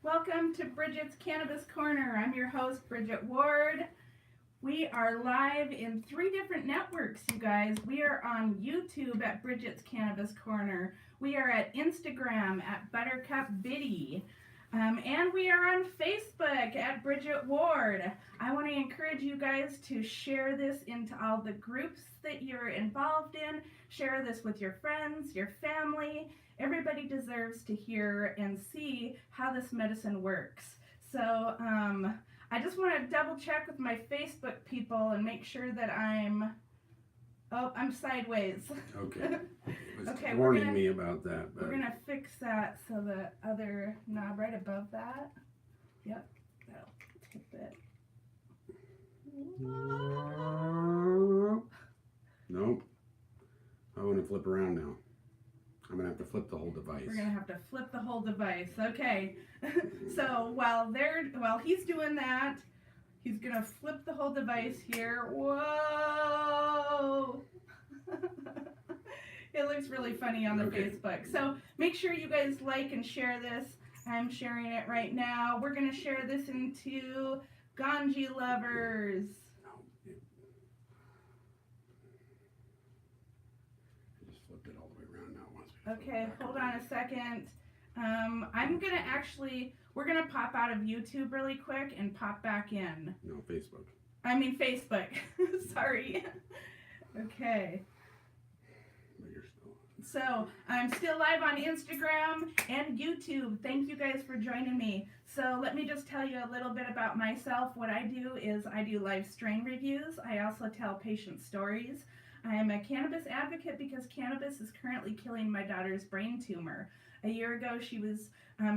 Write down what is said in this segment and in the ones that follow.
Welcome to Bridget's Cannabis Corner. I'm your host, Bridget Ward. We are live in 3 different networks, you guys. We are on YouTube at Bridget's Cannabis Corner. We are at Instagram at Buttercup Biddy. And we are on Facebook at Bridget Ward. I want to encourage you guys to share this into all the groups that you're involved in. Share this with your friends, your family. Everybody deserves to hear and see how this medicine works. So I just want to double check with my Facebook people and make sure that I'm sideways. Okay. It was Okay, warning me about that. But we're going to fix that so the other knob right above that. Yep, that'll tip it. Nope. I want to flip around now. I'm going to have to flip the whole device. We're going to have to flip the whole device. Okay. So while he's doing that, he's going to flip the whole device here. Whoa! It looks really funny on the Facebook. So make sure you guys like and share this. I'm sharing it right now. We're going to share this into Ganji lovers. I just flipped it all the way around now. Okay, hold on a second. We're going to pop out of YouTube really quick and pop back in. No, Facebook. I mean Facebook. Sorry. Okay. But you're still. So I'm still live on Instagram and YouTube. Thank you guys for joining me. So let me just tell you a little bit about myself. What I do is I do live strain reviews. I also tell patient stories. I am a cannabis advocate because cannabis is currently killing my daughter's brain tumor. A year ago, she was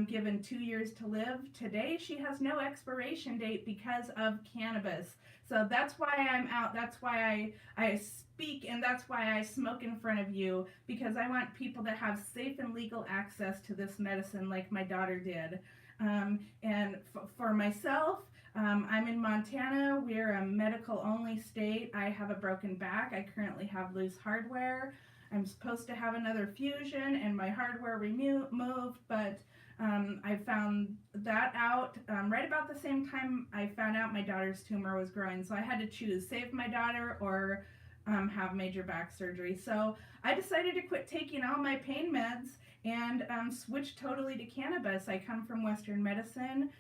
given 2 years to live. Today, she has no expiration date because of cannabis. So that's why I'm out. That's why I speak, and that's why I smoke in front of you, because I want people to have safe and legal access to this medicine like my daughter did. And for myself, I'm in Montana. We're a medical-only state. I have a broken back. I currently have loose hardware. I'm supposed to have another fusion and my hardware removed, but I found that out right about the same time I found out my daughter's tumor was growing. So I had to choose, save my daughter or have major back surgery. So I decided to quit taking all my pain meds and switch totally to cannabis. I come from Western medicine.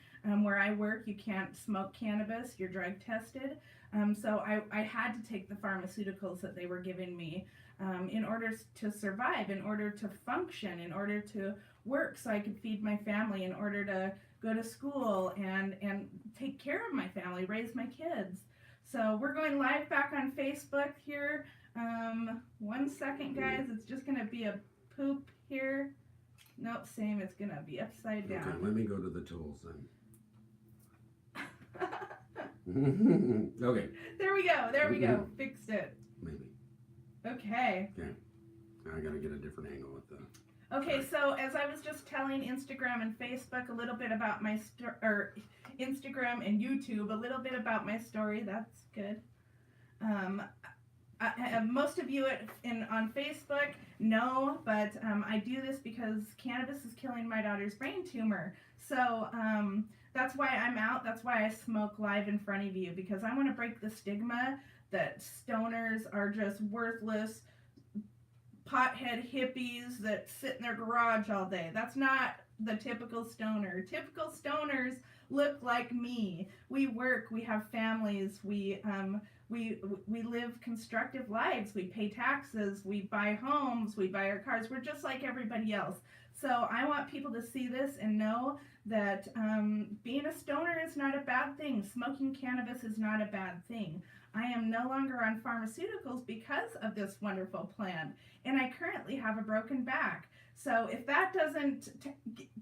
Where I work, you can't smoke cannabis. You're drug tested. So I had to take the pharmaceuticals that they were giving me in order to survive, in order to function, in order to work so I could feed my family, in order to go to school and take care of my family, raise my kids. So we're going live back on Facebook here. 1 second, guys. It's just going to be a poop here. Nope, same. It's going to be upside down. Okay, let me go to the tools then. Okay. There we go. There we go. Fixed it. Maybe. Okay. Okay. I gotta get a different angle with the. Okay, so as I was just telling Instagram and Facebook a little bit about my Instagram and YouTube a little bit about my story. That's good. Most of you on Facebook know, but I do this because cannabis is killing my daughter's brain tumor. So that's why I'm out. That's why I smoke live in front of you, because I want to break the stigma that stoners are just worthless pothead hippies that sit in their garage all day. That's not the typical stoner. Typical stoners look like me. We work, we have families, we live constructive lives, we pay taxes, we buy homes, we buy our cars. We're just like everybody else. So I want people to see this and know that being a stoner is not a bad thing. Smoking cannabis is not a bad thing. I am no longer on pharmaceuticals because of this wonderful plan, and I currently have a broken back. So if that doesn't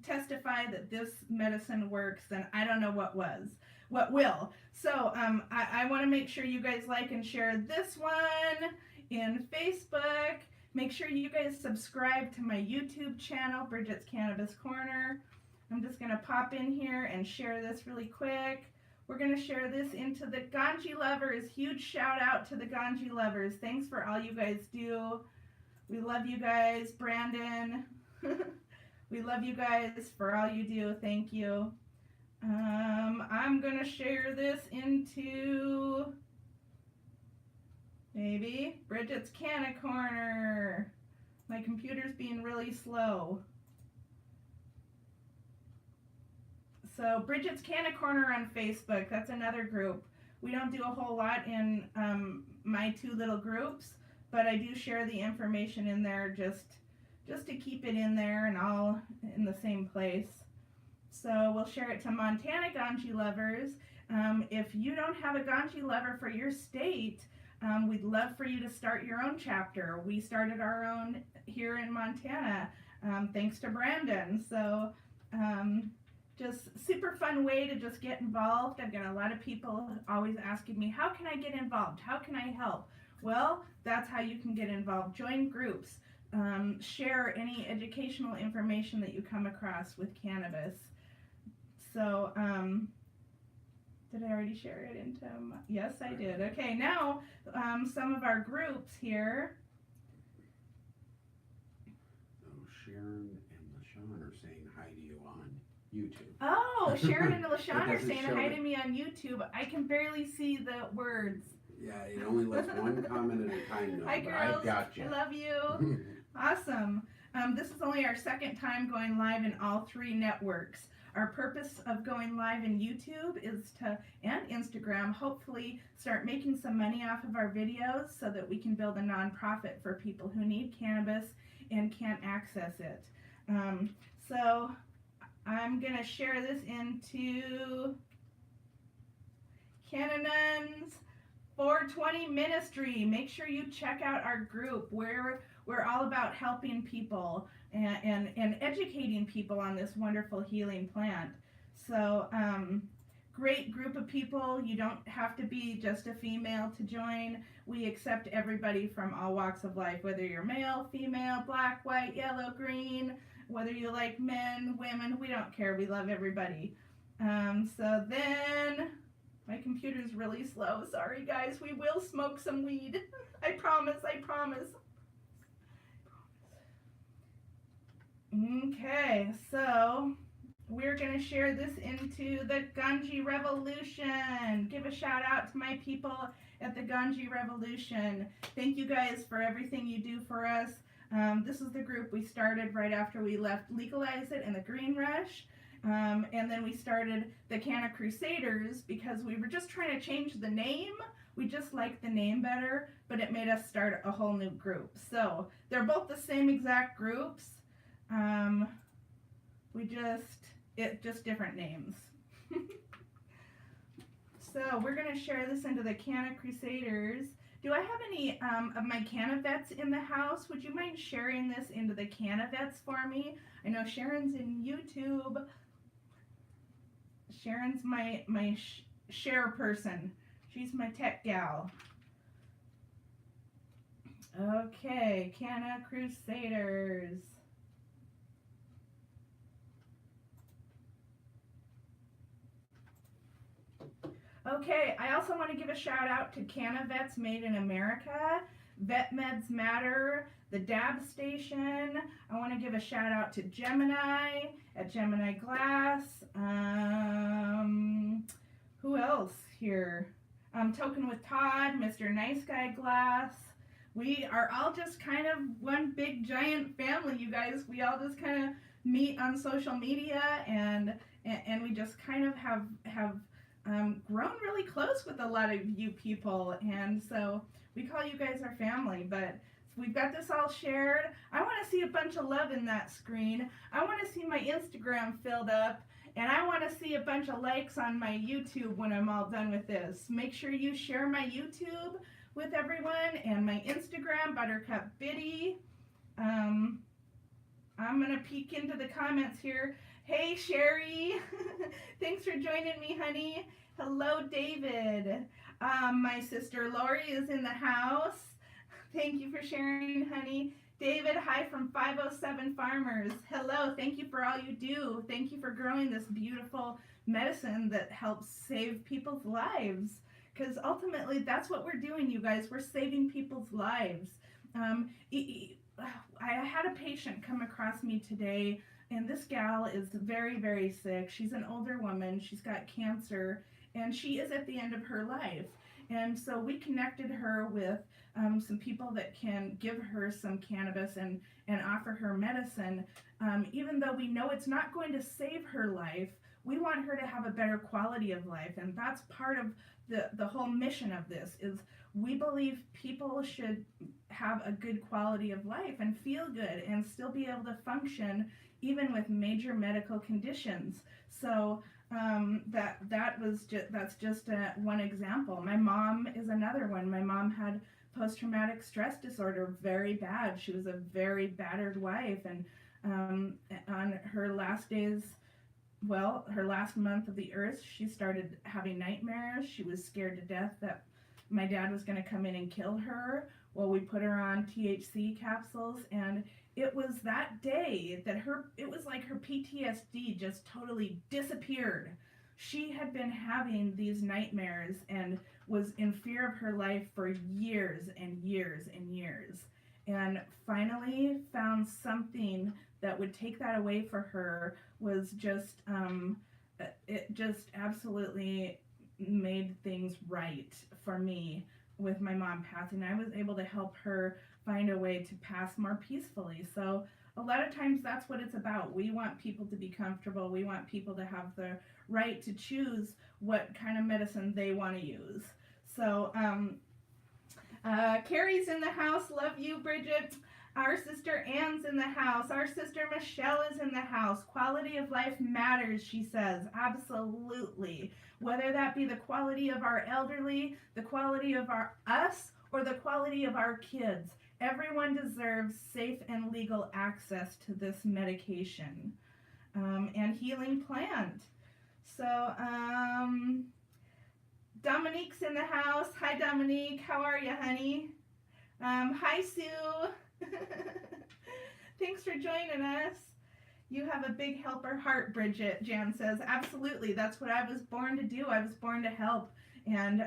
testify that this medicine works, then I don't know what will. So I want to make sure you guys like and share this one in Facebook. Make sure you guys subscribe to my YouTube channel, Bridget's Cannabis Corner. I'm just going to pop in here and share this really quick. We're going to share this into the Ganji lovers. Huge shout out to the Ganji lovers. Thanks for all you guys do. We love you guys. Brandon, We love you guys for all you do. Thank you. I'm going to share this into maybe Bridget's Canna Corner. My computer's being really slow. So Bridget's Canna Corner on Facebook, that's another group. We don't do a whole lot in my two little groups, but I do share the information in there just to keep it in there and all in the same place. So we'll share it to Montana Ganji lovers. If you don't have a Ganji lover for your state, we'd love for you to start your own chapter. We started our own here in Montana, thanks to Brandon. So just super fun way to just get involved. I've got a lot of people always asking me, how can I get involved? How can I help? Well, that's how you can get involved. Join groups. Share any educational information that you come across with cannabis. So, did I already share it into yes, I did. Okay, now some of our groups here. So Sharon and LaShawn are saying hi to you on YouTube. Oh, Sharon and LaShawn are doesn't saying show hi it. to me on YouTube. I can barely see the words. Yeah, it only lets one comment at a time, though. Hi, but girls. I've got you. I love you. Awesome. This is only our second time going live in all three networks. Our purpose of going live in YouTube is to, and Instagram, hopefully start making some money off of our videos so that we can build a nonprofit for people who need cannabis and can't access it. So I'm going to share this into Cannon's 420 Ministry. Make sure you check out our group where we're all about helping people and educating people on this wonderful healing plant. So great group of people. You don't have to be just a female to join. We accept everybody from all walks of life, whether you're male, female, black, white, yellow, green, whether you like men, women, we don't care. We love everybody. So then, my computer's really slow. Sorry guys, we will smoke some weed. I promise, I promise. Okay, so we're going to share this into the Ganji Revolution. Give a shout out to my people at the Ganji Revolution. Thank you guys for everything you do for us. This is the group we started right after we left Legalize It and the Green Rush. And then we started the Canna Crusaders because we were just trying to change the name. We just liked the name better, but it made us start a whole new group. So they're both the same exact groups. Just different names. So we're going to share this into the Canna Crusaders. Do I have any of my Canna vets in the house? Would you mind sharing this into the Canna vets for me? I know Sharon's in YouTube. Sharon's my share person. She's my tech gal. Okay, Canna Crusaders. Okay, I also want to give a shout out to Canna Vets Made in America, Vet Meds Matter, the Dab Station. I want to give a shout out to Gemini at Gemini Glass. Who else here? Token with Todd, Mr. Nice Guy Glass. We are all just kind of one big giant family, you guys. We all just kind of meet on social media and we just kind of have grown really close with a lot of you people, and so we call you guys our family. But we've got this all shared. I want to see a bunch of love in that screen. I want to see my Instagram filled up, and I want to see a bunch of likes on my YouTube when I'm all done with this. Make sure you share my YouTube with everyone and my Instagram, Buttercup Biddy. I'm going to peek into the comments here. Hey, Sherry. Thanks for joining me, honey. Hello, David. My sister Lori is in the house. Thank you for sharing, honey. David, hi from 507 Farmers. Hello, thank you for all you do. Thank you for growing this beautiful medicine that helps save people's lives. Because ultimately, that's what we're doing, you guys. We're saving people's lives. I had a patient come across me today And this gal is very, very sick. She's an older woman. She's got cancer, and she is at the end of her life. And so we connected her with some people that can give her some cannabis and offer her medicine. Even though we know it's not going to save her life, we want her to have a better quality of life. And that's part of the whole mission of this is we believe people should have a good quality of life and feel good and still be able to function even with major medical conditions. So that's just one example. My mom is another one. My mom had post-traumatic stress disorder, very bad. She was a very battered wife, and on her last days, well, her last month of the earth, she started having nightmares. She was scared to death that my dad was going to come in and kill her. Well, we put her on THC capsules, and it was that day that it was like her PTSD just totally disappeared. She had been having these nightmares and was in fear of her life for years and years and years, and finally found something that would take that away for her. Was just it just absolutely made things right for me with my mom passing. I was able to help her find a way to pass more peacefully. So a lot of times that's what it's about. We want people to be comfortable. We want people to have the right to choose what kind of medicine they want to use. So Carrie's in the house. Love you, Bridget. Our sister Ann's in the house. Our sister Michelle is in the house. Quality of life matters, she says. Absolutely. Whether that be the quality of our elderly, the quality of us, or the quality of our kids. Everyone deserves safe and legal access to this medication and healing plant. So, Dominique's in the house. Hi, Dominique. How are you, honey? Hi, Sue. Thanks for joining us. You have a big helper heart, Bridget, Jan says. Absolutely. That's what I was born to do. I was born to help. And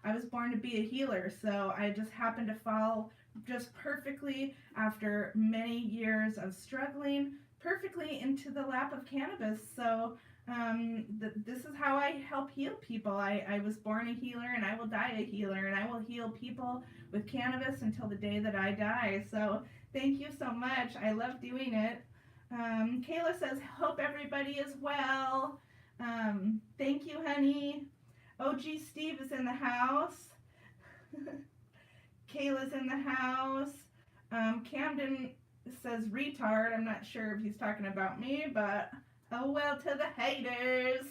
I was born to be a healer. So I just happened to fall just perfectly after many years of struggling, perfectly into the lap of cannabis. So this is how I help heal people. I was born a healer, and I will die a healer, and I will heal people with cannabis until the day that I die. So thank you so much. I love doing it. Kayla says, hope everybody is well. Thank you, honey. OG Steve is in the house. Kayla's in the house. Camden says retard. I'm not sure if he's talking about me, but oh well to the haters.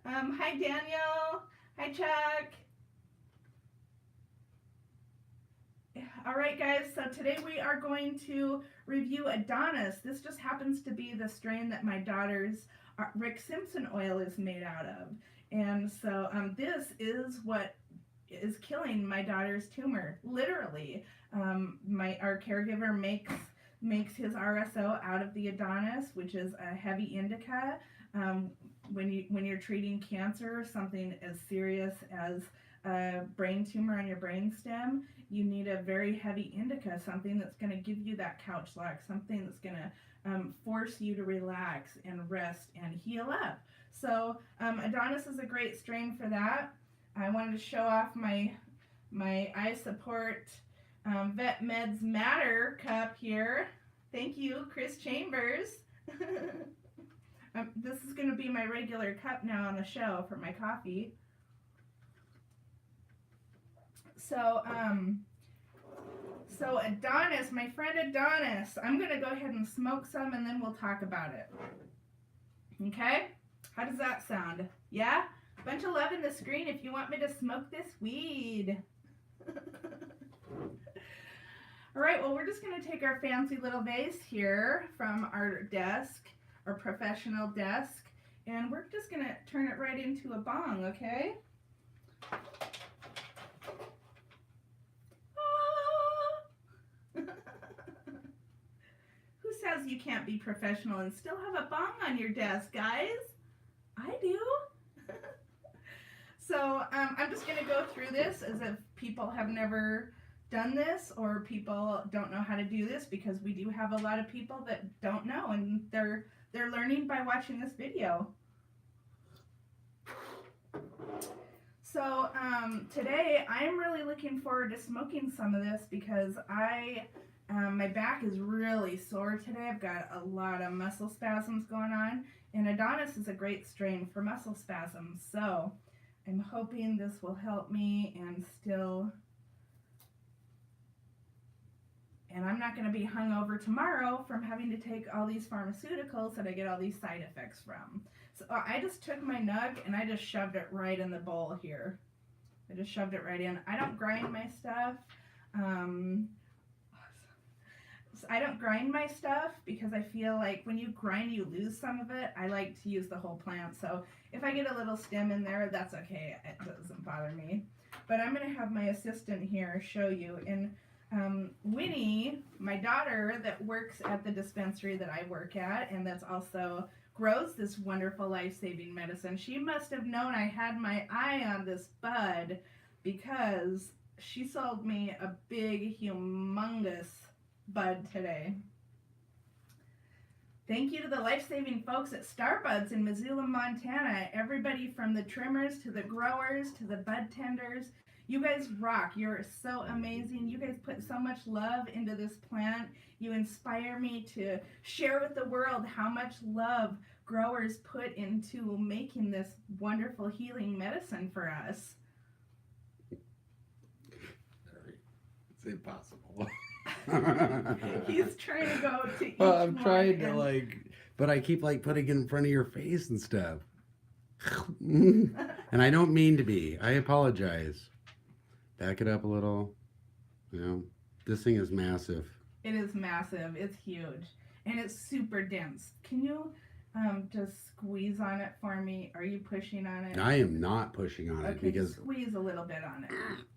Hi, Daniel. Hi, Chuck. All right, guys, so today we are going to review Adonis. This just happens to be the strain that my daughter's Rick Simpson oil is made out of. And so this is what is killing my daughter's tumor, literally. Our caregiver makes his RSO out of the Adonis, which is a heavy indica. When you're treating cancer, something as serious as a brain tumor on your brainstem, you need a very heavy indica, something that's going to give you that couch lock, something that's going to force you to relax and rest and heal up. So Adonis is a great strain for that. I wanted to show off my I Support Vet Meds Matter cup here. Thank you, Chris Chambers. This is going to be my regular cup now on the show for my coffee. So Adonis, my friend Adonis, I'm going to go ahead and smoke some and then we'll talk about it. Okay? How does that sound? Yeah? Bunch of love in the screen if you want me to smoke this weed. All right, well, we're just going to take our fancy little vase here from our desk, our professional desk, and we're just going to turn it right into a bong, okay? Who says you can't be professional and still have a bong on your desk, guys? I do. So I'm just going to go through this as if people have never done this or people don't know how to do this, because we do have a lot of people that don't know, and they're learning by watching this video. So today I'm really looking forward to smoking some of this because my back is really sore today. I've got a lot of muscle spasms going on, and Adonis is a great strain for muscle spasms. So I'm hoping this will help me and I'm not going to be hungover tomorrow from having to take all these pharmaceuticals that I get all these side effects from. So I just took my nug and I just shoved it right in the bowl here. I just shoved it right in. I don't grind my stuff. I don't grind my stuff because I feel like when you grind, you lose some of it. I like to use the whole plant. So if I get a little stem in there, that's okay. It doesn't bother me. But I'm going to have my assistant here show you. And Winnie, my daughter that works at the dispensary that I work at, and that's also grows this wonderful life-saving medicine, she must have known I had my eye on this bud because she sold me a big, humongous bud today. Thank you to the life-saving folks at Starbuds in Missoula, Montana. Everybody from the trimmers to the growers to the bud tenders. You guys rock. You're so amazing. You guys put so much love into this plant. You inspire me to share with the world how much love growers put into making this wonderful healing medicine for us. It's impossible. He's trying to go to each Well, I'm trying to and... but I keep putting it in front of your face and stuff. And I don't mean to be. I apologize. Back it up a little. You know, this thing is massive. It is massive. It's huge. And it's super dense. Can you just squeeze on it for me? Are you pushing on it? I am not pushing on it because... squeeze a little bit on it.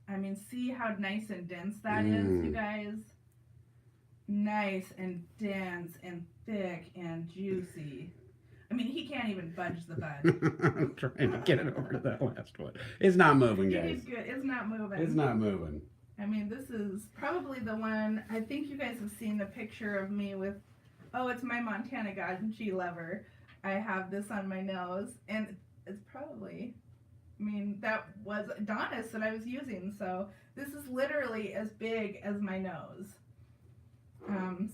I mean, see how nice and dense that is, you guys? Nice and dense and thick and juicy. I mean, he can't even budge the bud. I'm trying to get it over to that last one. It's not moving, guys. It's good. It's not moving. It's not moving. I mean, this is probably the one, I think you guys have seen the picture of me with, oh, it's my Montana Ganji lover. I have this on my nose, and it's probably, I mean, that was Adonis that I was using, so this is literally as big as my nose.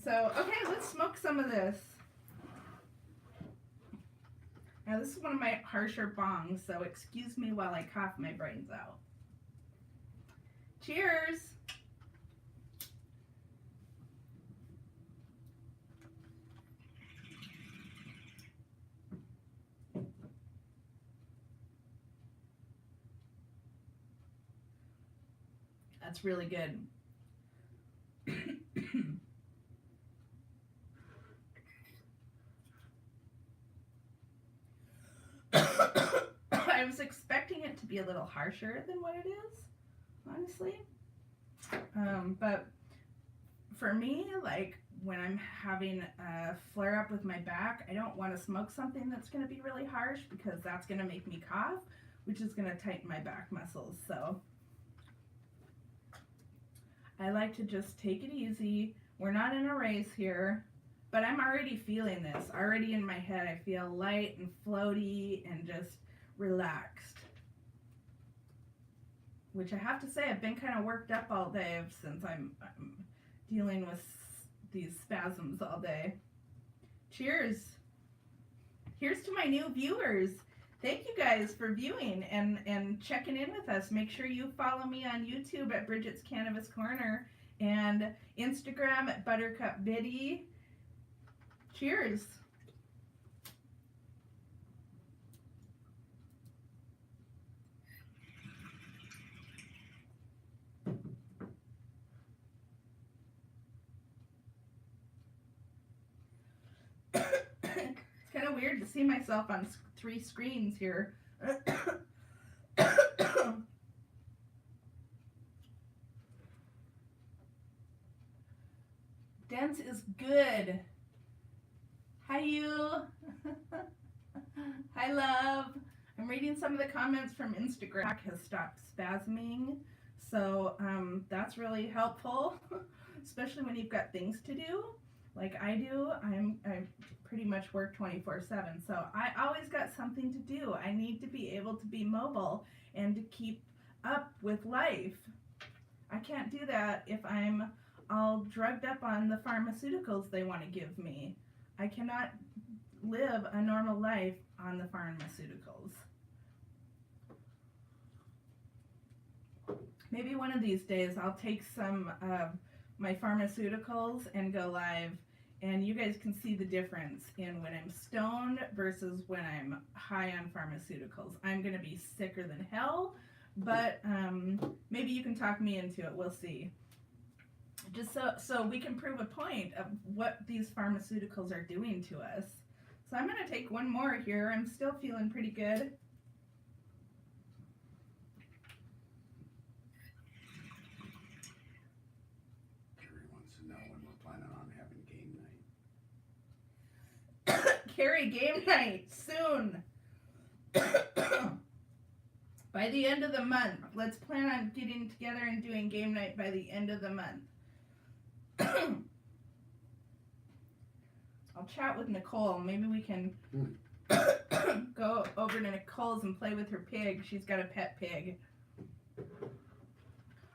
So, okay, let's smoke some of this. Now, this is one of my harsher bongs, so excuse me while I cough my brains out. Cheers! That's really good. I was expecting it to be a little harsher than what it is, honestly. But for me, like when I'm having a flare up with my back, I don't want to smoke something that's going to be really harsh because that's going to make me cough, which is going to tighten my back muscles. So I like to just take it easy. We're not in a race here, but I'm already feeling this. Already in my head, I feel light and floaty and just relaxed. Which I have to say, I've been kind of worked up all day since I'm dealing with these spasms all day. Cheers. Here's to my new viewers. Thank you guys for viewing and checking in with us. Make sure you follow me on YouTube at Bridget's Cannabis Corner and Instagram at Buttercup Biddy. Cheers. It's kind of weird to see myself on 3 screens here. Dense is good. Hi, you. Hi, love. I'm reading some of the comments from Instagram. Has stopped spasming, So that's really helpful, especially when you've got things to do, like I do. I pretty much work 24/7, so I always got something to do. I need to be able to be mobile and to keep up with life. I can't do that if I'm all drugged up on the pharmaceuticals they want to give me. I cannot live a normal life on the pharmaceuticals. Maybe one of these days I'll take some of my pharmaceuticals and go live, and you guys can see the difference in when I'm stoned versus when I'm high on pharmaceuticals. I'm going to be sicker than hell, but maybe you can talk me into it. We'll see. Just so we can prove a point of what these pharmaceuticals are doing to us. So I'm going to take one more here. I'm still feeling pretty good. Carrie wants to know when we're planning on having game night. Carrie, game night soon. By the end of the month. Let's plan on getting together and doing game night by the end of the month. I'll chat with Nicole. Maybe we can go over to Nicole's and play with her pig. She's got a pet pig.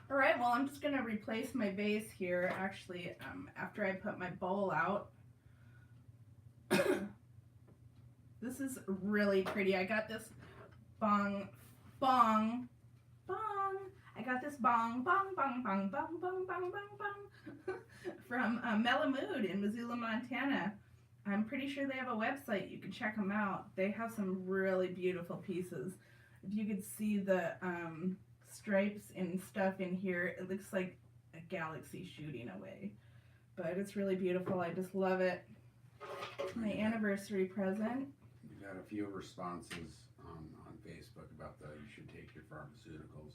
All right, well, I'm just going to replace my vase here, actually, after I put my bowl out. This is really pretty. I got this bong. I got this bong from Melamood in Missoula, Montana. I'm pretty sure they have a website. You can check them out. They have some really beautiful pieces. If you could see the stripes and stuff in here, it looks like a galaxy shooting away. But it's really beautiful. I just love it. It's my anniversary present. We got a few responses on Facebook about you should take your pharmaceuticals.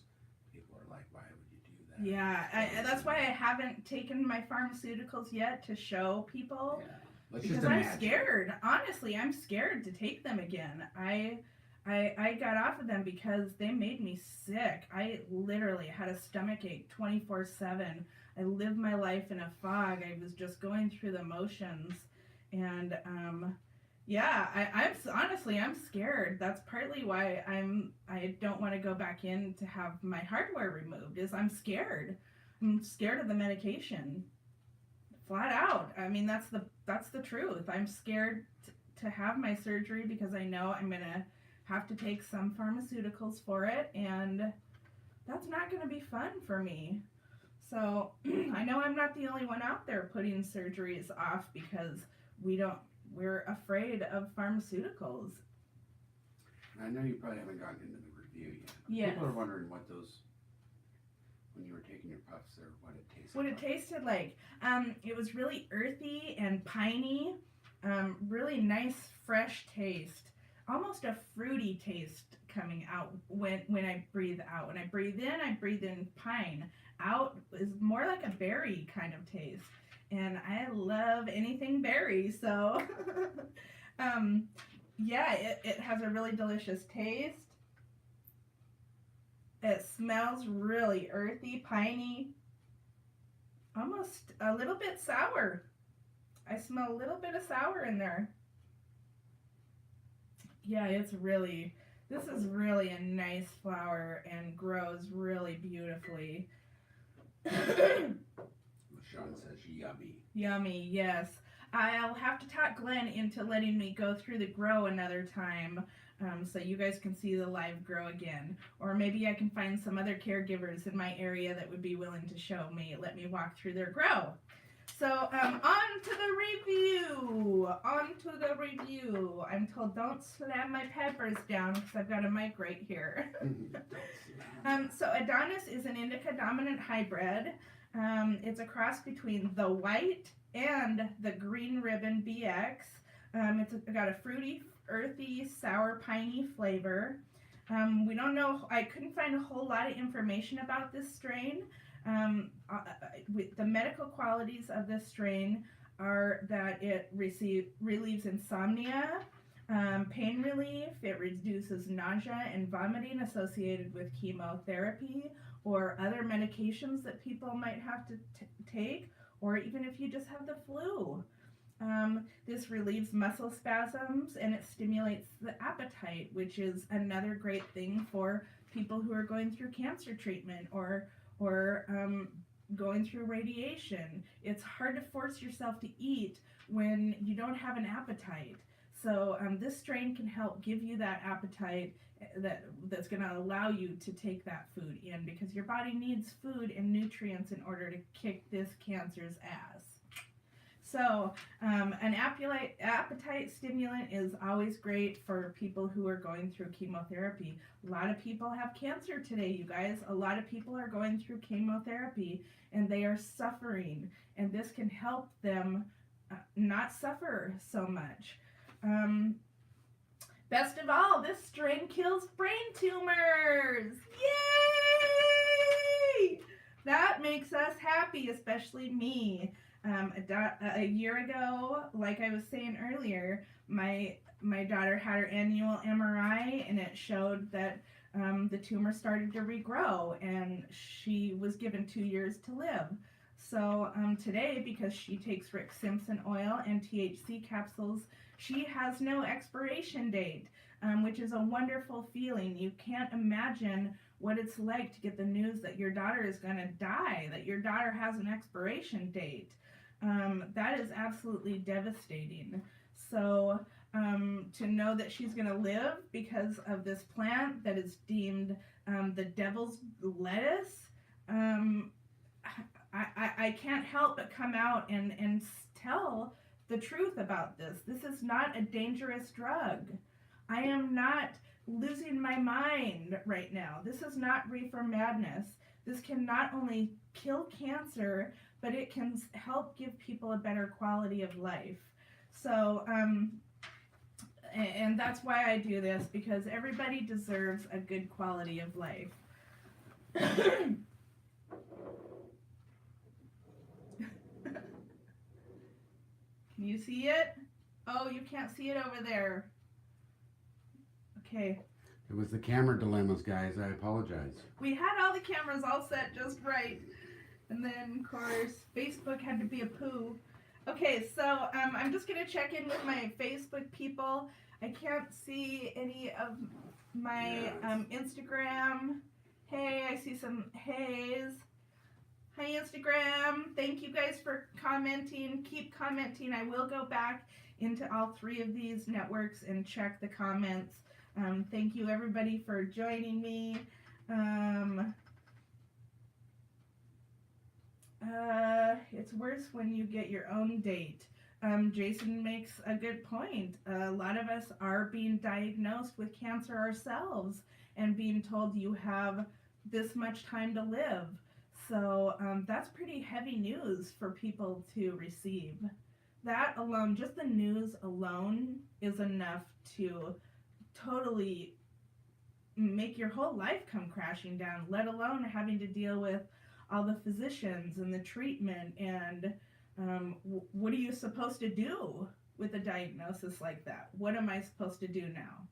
People are like, why would you do that? Yeah, that's why I haven't taken my pharmaceuticals yet to show people. Yeah. Let's Because just I'm imagine. scared. Honestly, I'm scared to take them again. I got off of them because they made me sick. I literally had a stomach ache 24/7. I lived my life in a fog. I was just going through the motions, and I'm honestly I'm scared. That's partly why I don't want to go back in to have my hardware removed. Is I'm scared. I'm scared of the medication. Flat out. I mean, that's the truth. I'm scared to have my surgery because I know I'm gonna have to take some pharmaceuticals for it, and that's not gonna be fun for me. So I know I'm not the only one out there putting surgeries off because we're afraid of pharmaceuticals. I know you probably haven't gotten into the review yet. Yes. People are wondering what those, when you were taking your puffs there, what it tasted What like. it tasted like. It was really earthy and piney. Really nice, fresh taste. Almost a fruity taste coming out when I breathe out. When I breathe in pine. Out is more like a berry kind of taste. And I love anything berry, so yeah, it has a really delicious taste. It smells really earthy, piney, almost a little bit sour. I smell a little bit of sour in there. Yeah, this is really a nice flower and grows really beautifully. Sean says yummy. Yummy, yes. I'll have to talk Glenn into letting me go through the grow another time, so you guys can see the live grow again. Or maybe I can find some other caregivers in my area that would be willing to show me, let me walk through their grow. So on to the review. I'm told don't slam my peppers down because I've got a mic right here. So Adonis is an indica dominant hybrid. It's a cross between the white and the green ribbon BX. It's got a fruity, earthy, sour, piney flavor. We don't know, I couldn't find a whole lot of information about this strain. With the medical qualities of this strain are that it relieves insomnia, pain relief, it reduces nausea and vomiting associated with chemotherapy or other medications that people might have to take, or even if you just have the flu. This relieves muscle spasms and it stimulates the appetite, which is another great thing for people who are going through cancer treatment or going through radiation. It's hard to force yourself to eat when you don't have an appetite. So this strain can help give you that appetite that's going to allow you to take that food in, because your body needs food and nutrients in order to kick this cancer's ass. So an appetite stimulant is always great for people who are going through chemotherapy. A lot of people have cancer today, you guys. A lot of people are going through chemotherapy and they are suffering, and this can help them not suffer so much. Best of all, this strain kills brain tumors. Yay! That makes us happy, especially me. A year ago, like I was saying earlier, my daughter had her annual MRI, and it showed that the tumor started to regrow, and she was given 2 years to live. So today, because she takes Rick Simpson oil and THC capsules, she has no expiration date, which is a wonderful feeling. You can't imagine what it's like to get the news that your daughter is going to die, that your daughter has an expiration date. That is absolutely devastating. So to know that she's going to live because of this plant that is deemed the devil's lettuce, I can't help but come out and tell the truth about this. This is not a dangerous drug. I am not losing my mind right now. This is not reefer madness. This can not only kill cancer, but it can help give people a better quality of life. So, and that's why I do this, because everybody deserves a good quality of life. Can you see it? Oh, you can't see it over there. Okay. It was the camera dilemmas, guys. I apologize. We had all the cameras all set just right. And then, of course, Facebook had to be a poo. Okay, so I'm just going to check in with my Facebook people. I can't see any of my Instagram. Hey, I see some hays. Hi, Instagram. Thank you guys for commenting. Keep commenting. I will go back into all 3 of these networks and check the comments. Thank you, everybody, for joining me. It's worse when you get your own date. Jason makes a good point. A lot of us are being diagnosed with cancer ourselves and being told you have this much time to live. So that's pretty heavy news for people to receive. That alone, just the news alone, is enough to totally make your whole life come crashing down, let alone having to deal with all the physicians and the treatment and what are you supposed to do with a diagnosis like that? What am I supposed to do now?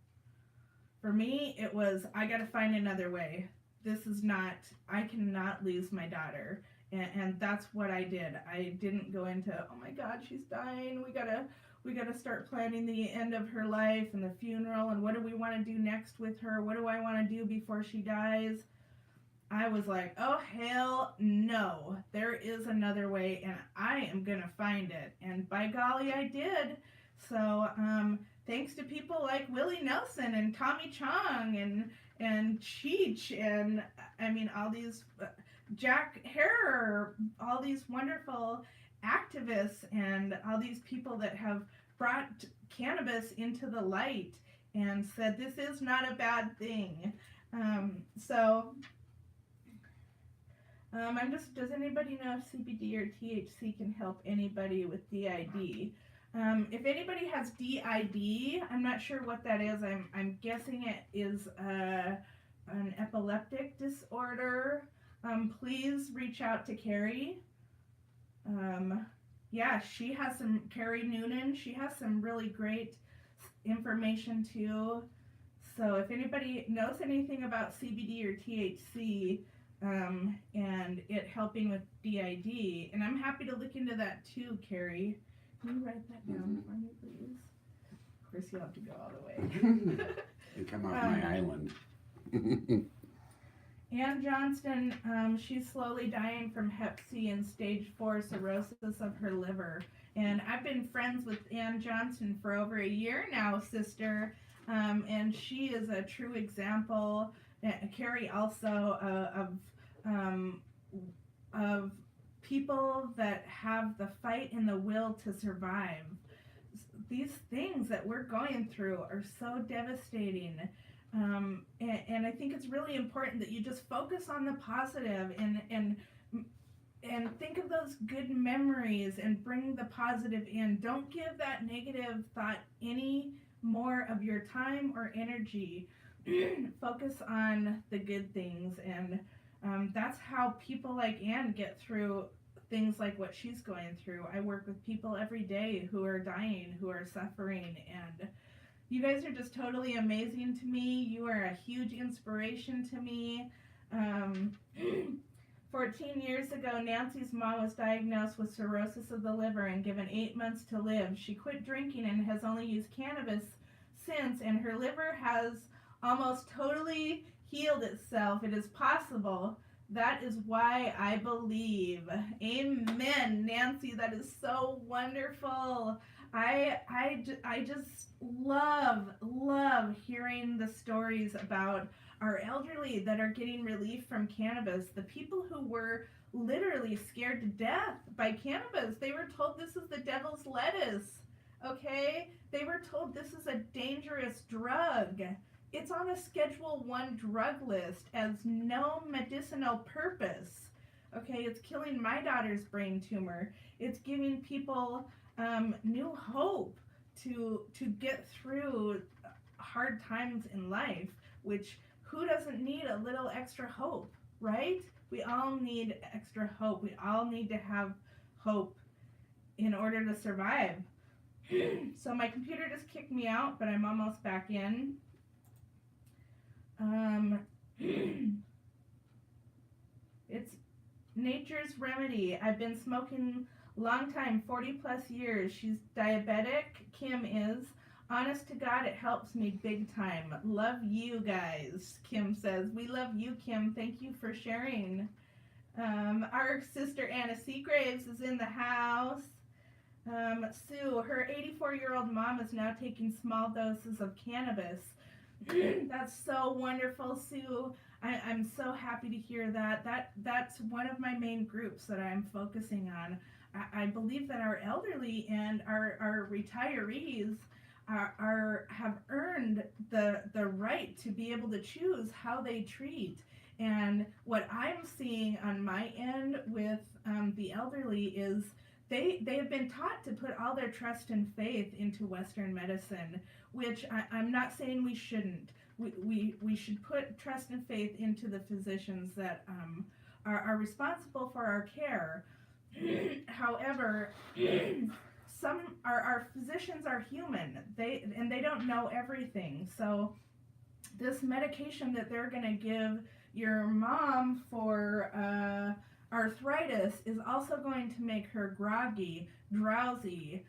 For me, it was, I got to find another way. This is not, I cannot lose my daughter. And that's what I did. I didn't go into, oh my God, she's dying. We gotta start planning the end of her life and the funeral and what do we want to do next with her? What do I want to do before she dies? I was like, oh hell no, there is another way and I am gonna find it. And by golly, I did. So thanks to people like Willie Nelson and Tommy Chong and Cheech and I mean all these Jack Harrer, all these wonderful activists and all these people that have brought cannabis into the light and said this is not a bad thing. Does anybody know if CBD or THC can help anybody with DID? If anybody has DID, I'm not sure what that is. I'm guessing it is an epileptic disorder. Please reach out to Carrie. Yeah, she has some, Carrie Noonan, she has some really great information too. So if anybody knows anything about CBD or THC, and it helping with DID. And I'm happy to look into that too, Carrie. Can you write that down for me, please? Of course, you'll have to go all the way. And come off my island. Ann Johnston, she's slowly dying from Hep C and stage 4 cirrhosis of her liver. And I've been friends with Ann Johnston for over a year now, sister. And she is a true example, Carrie also, of people that have the fight and the will to survive. These things that we're going through are so devastating. And I think it's really important that you just focus on the positive and think of those good memories and bring the positive in. Don't give that negative thought any more of your time or energy. Focus on the good things, and that's how people like Anne get through things like what she's going through. I work with people every day who are dying, who are suffering, and you guys are just totally amazing to me. You are a huge inspiration to me. 14 years ago, Nancy's mom was diagnosed with cirrhosis of the liver and given 8 months to live. She quit drinking and has only used cannabis since, and her liver has almost totally healed itself. It is possible. That is why I believe. Amen, Nancy. That is so wonderful. I just love hearing the stories about our elderly that are getting relief from cannabis. The people who were literally scared to death by cannabis. They were told this is the devil's lettuce, okay? They were told this is a dangerous drug. It's on a Schedule 1 drug list as no medicinal purpose, okay? It's killing my daughter's brain tumor. It's giving people new hope to get through hard times in life, which who doesn't need a little extra hope, right? We all need extra hope. We all need to have hope in order to survive. So my computer just kicked me out, but I'm almost back in. It's nature's remedy. I've been smoking long time, 40 plus years. She's diabetic. Kim is. Honest to God, it helps me big time. Love you guys, Kim says. We love you, Kim. Thank you for sharing. Our sister Anna Seagraves is in the house. Sue, her 84-year-old mom is now taking small doses of cannabis. That's so wonderful, Sue. I'm so happy to hear that. That's one of my main groups that I'm focusing on. I believe that our elderly and our retirees have earned the right to be able to choose how they treat. And what I'm seeing on my end with the elderly is they have been taught to put all their trust and faith into Western medicine, which I'm not saying we shouldn't. We should put trust and faith into the physicians that are responsible for our care. However, our physicians are human. They don't know everything. So this medication that they're going to give your mom for arthritis is also going to make her groggy, drowsy.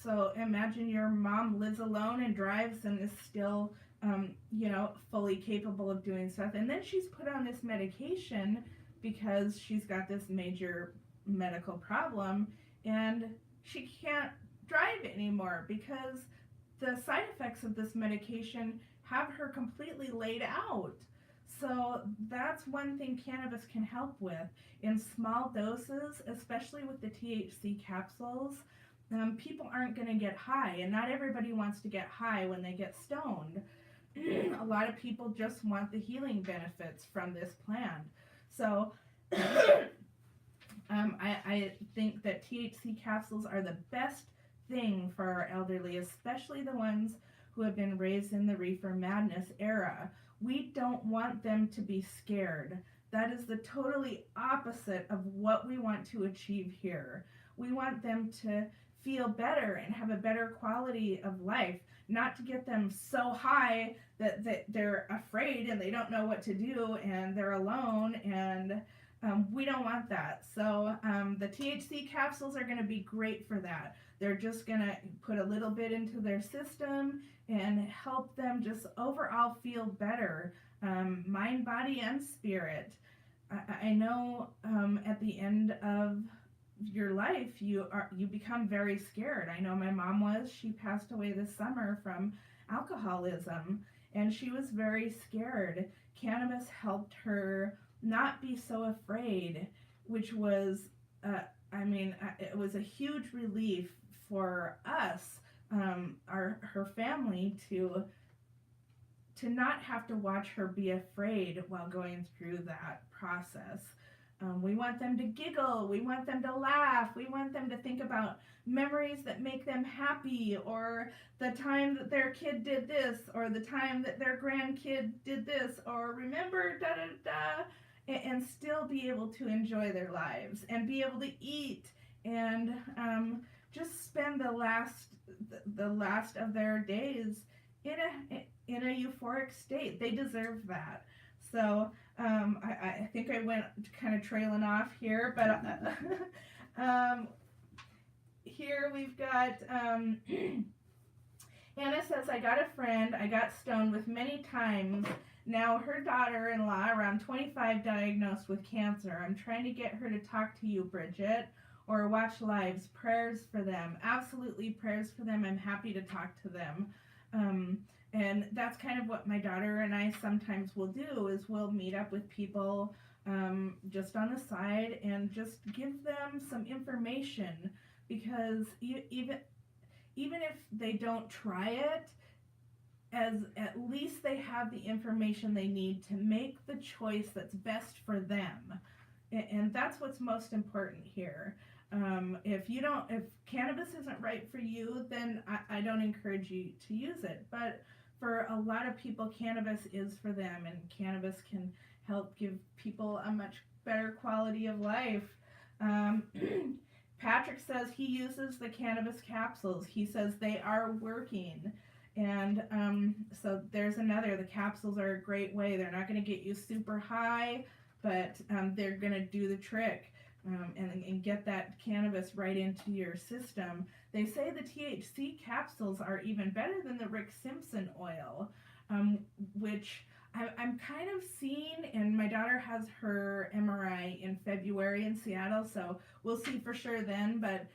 So imagine your mom lives alone and drives and is still, fully capable of doing stuff. And then she's put on this medication because she's got this major medical problem and she can't drive anymore because the side effects of this medication have her completely laid out. So that's one thing cannabis can help with. In small doses, especially with the THC capsules, people aren't going to get high, and not everybody wants to get high when they get stoned. A lot of people just want the healing benefits from this plant. So I think that THC capsules are the best thing for our elderly, especially the ones who have been raised in the reefer madness era. We don't want them to be scared. That is the totally opposite of what we want to achieve here. We want them to feel better and have a better quality of life, not to get them so high that they're afraid and they don't know what to do and they're alone, and we don't want that. So the THC capsules are going to be great for that. They're just going to put a little bit into their system and help them just overall feel better, mind, body, and spirit. I know at the end of your life you become very scared. I know my mom was. She passed away this summer from alcoholism, and she was very scared. Cannabis helped her not be so afraid, which was it was a huge relief for us, her family, to not have to watch her be afraid while going through that process. We want them to giggle, we want them to laugh, we want them to think about memories that make them happy, or the time that their kid did this, or the time that their grandkid did this, or remember da da da, and still be able to enjoy their lives and be able to eat and just spend the last of their days in a euphoric state. They deserve that. So I think I went kind of trailing off here, but here we've got Anna says, I got a friend I got stoned with many times. Now her daughter-in-law, around 25, diagnosed with cancer. I'm trying to get her to talk to you, Bridget, or watch lives. Prayers for them. Absolutely, prayers for them. I'm happy to talk to them. And that's kind of what my daughter and I sometimes will do, is we'll meet up with people just on the side and just give them some information, because even if they don't try it, at least they have the information they need to make the choice that's best for them. And that's what's most important here. If cannabis isn't right for you, then I don't encourage you to use it. But for a lot of people, cannabis is for them, and cannabis can help give people a much better quality of life. Patrick says he uses the cannabis capsules. He says they are working. And so there's another. The capsules are a great way. They're not going to get you super high, but they're going to do the trick and get that cannabis right into your system. They say the THC capsules are even better than the Rick Simpson oil, which I'm kind of seeing, and my daughter has her MRI in February in Seattle, so we'll see for sure then. But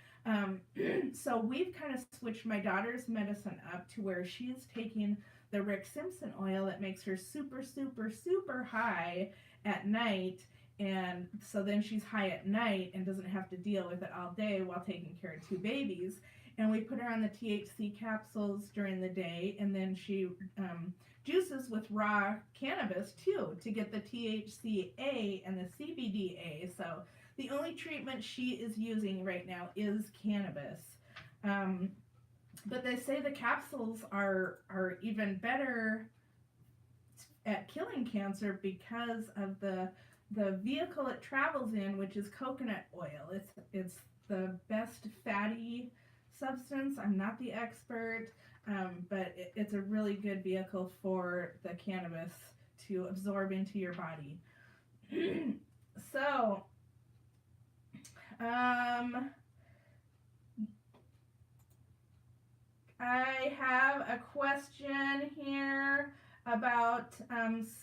so we've kind of switched my daughter's medicine up to where she's taking the Rick Simpson oil that makes her super, super, super high at night. And so then she's high at night and doesn't have to deal with it all day while taking care of two babies. And we put her on the THC capsules during the day, and then she juices with raw cannabis too to get the THCA and the CBDA. So the only treatment she is using right now is cannabis. But they say the capsules are even better at killing cancer because of the vehicle it travels in, which is coconut oil. It's the best fatty substance. I'm not the expert, but it's a really good vehicle for the cannabis to absorb into your body. So, I have a question here about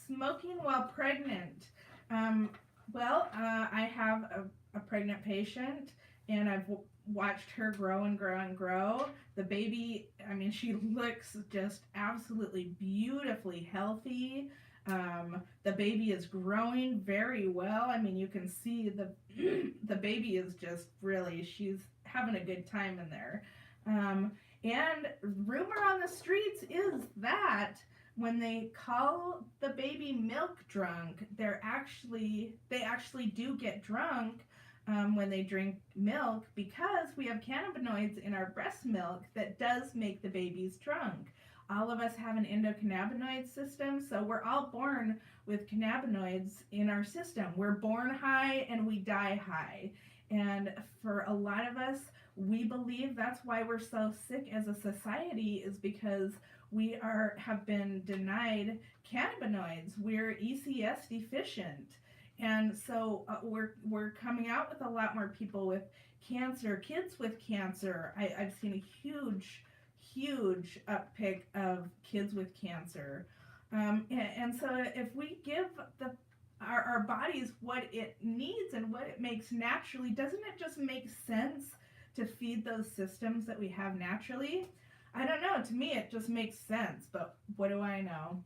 smoking while pregnant. I have a pregnant patient, and I've watched her grow and grow and grow. The baby, she looks just absolutely beautifully healthy. The baby is growing very well. You can see the baby is just really, she's having a good time in there. And rumor on the streets is that when they call the baby milk drunk, they actually do get drunk when they drink milk, because we have cannabinoids in our breast milk that does make the babies drunk. All of us have an endocannabinoid system, so we're all born with cannabinoids in our system. We're born high and we die high. And for a lot of us, we believe that's why we're so sick as a society, is because we have been denied cannabinoids. We're ECS deficient. And so we're coming out with a lot more people with cancer, kids with cancer. I've seen a huge uptick of kids with cancer. And so if we give our bodies what it needs and what it makes naturally, doesn't it just make sense to feed those systems that we have naturally? I don't know. To me, it just makes sense, but what do I know?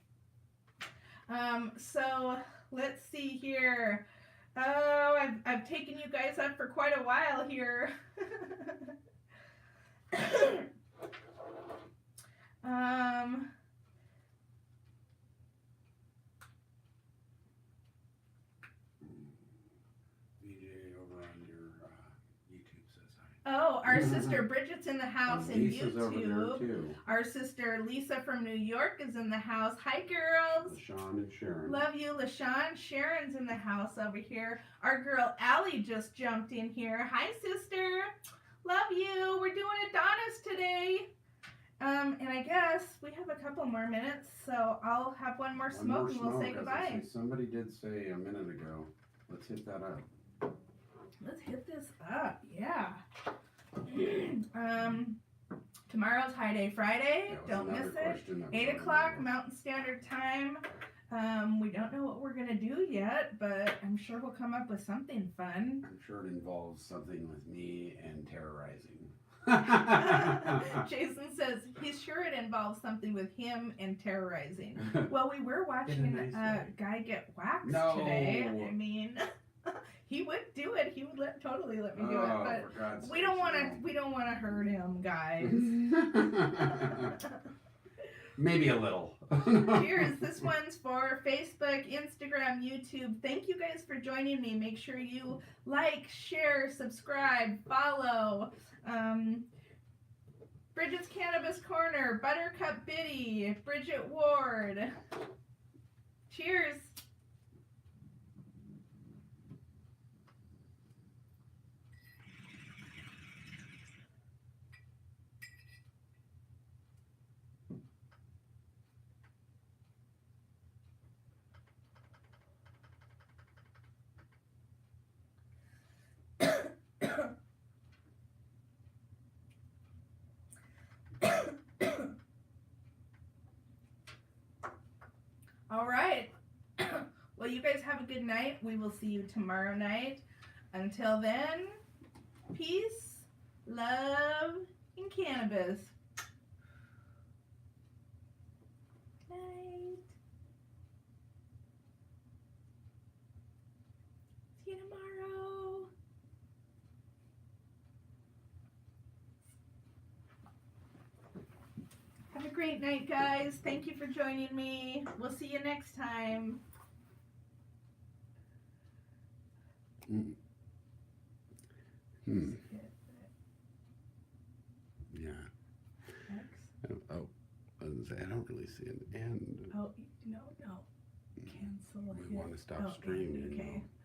So let's see here. Oh, I've taken you guys up for quite a while here. VJ over on your YouTube says hi. Oh, our sister Bridget's in the house And in Lisa's over there YouTube. too. Our sister Lisa from New York is in the house. Hi, girls. LaShawn and Sharon. Love you, LaShawn. Sharon's in the house over here. Our girl Allie just jumped in here. Hi, sister. Love you. We're doing Adonis today. And I guess we have a couple more minutes, so I'll have one more smoke and we'll say goodbye. Somebody did say a minute ago. Let's hit that up. Let's hit this up. Yeah. Tomorrow's High Day Friday. That was Don't miss another it. question that was 8 on o'clock there. Mountain Standard Time. We don't know what we're going to do yet, but I'm sure we'll come up with something fun. I'm sure it involves something with me and terrorizing. Jason says he's sure it involves something with him and terrorizing. Well, we were watching nice a guy get waxed No. today. I mean, he would do it. He would totally let me do it, but for God's we don't sakes, want to. no. We don't want to hurt him, guys. Maybe a little. Cheers. This one's for Facebook, Instagram, YouTube. Thank you guys for joining me. Make sure you like, share, subscribe, follow. Bridget's Cannabis Corner, Buttercup Biddy, Bridget Ward. Cheers. All right. Well, you guys have a good night. We will see you tomorrow night. Until then, peace, love, and cannabis. Night. See you tomorrow. Have a great night, guys. Thank you for joining me. We'll see you next time. Yeah. X. Oh, I was gonna say, I don't really see an end. Oh, no. Cancel. We want to stop Oh, streaming. okay. though.